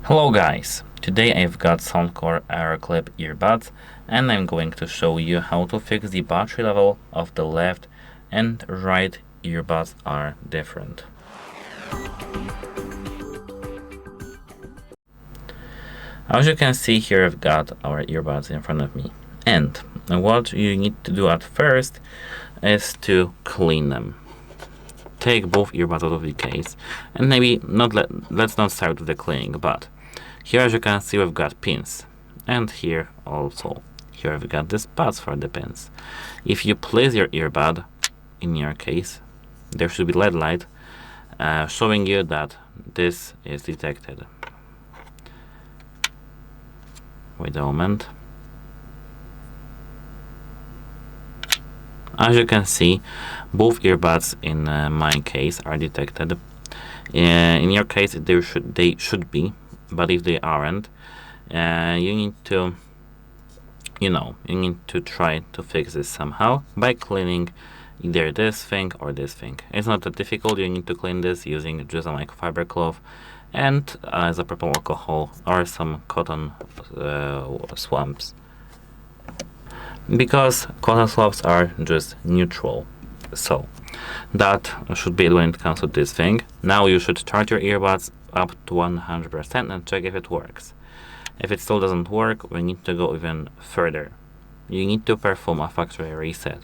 Hello guys, today I've got SOUNDCORE AeroClip earbuds and I'm going to show you how to fix the battery level of the left and right earbuds are different. As you can see here, I've got our earbuds in front of me, and what you need to do at first is to clean them. Take both earbuds out of the case, and maybe let's not start with the cleaning, but here, as you can see, we've got pins, and here also. Here we've got these pads for the pins. If you place your earbud in your case, there should be LED light showing you that this is detected. Wait a moment. As you can see, both earbuds in my case are detected. In your case, they should be, but if they aren't, you need to try to fix this somehow by cleaning either this thing or this thing. It's not that difficult. You need to clean this using just a microfiber cloth and isopropyl alcohol or some cotton swabs, because cotton swabs are just neutral. So that should be it when it comes to this thing. Now you should charge your earbuds up to 100% and check if it works. If it still doesn't work, we need to go even further. You need to perform a factory reset.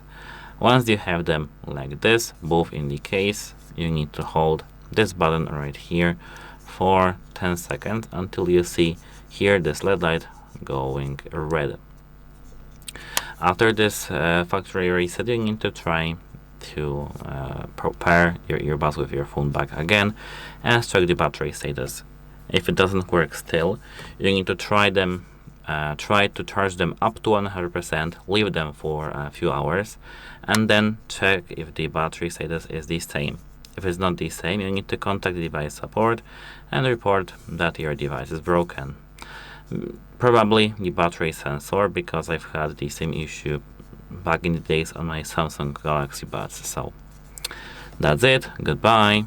Once you have them like this, both in the case, you need to hold this button right here for 10 seconds until you see here this LED light going red. After this factory reset, you need to try to pair your earbuds with your phone back again and check the battery status. If it doesn't work still, you need to try to charge them up to 100%, leave them for a few hours, and then check if the battery status is the same. If it's not the same, you need to contact the device support and report that your device is broken. Probably the battery sensor, because I've had the same issue back in the days on my Samsung Galaxy Buds. So that's it. Goodbye.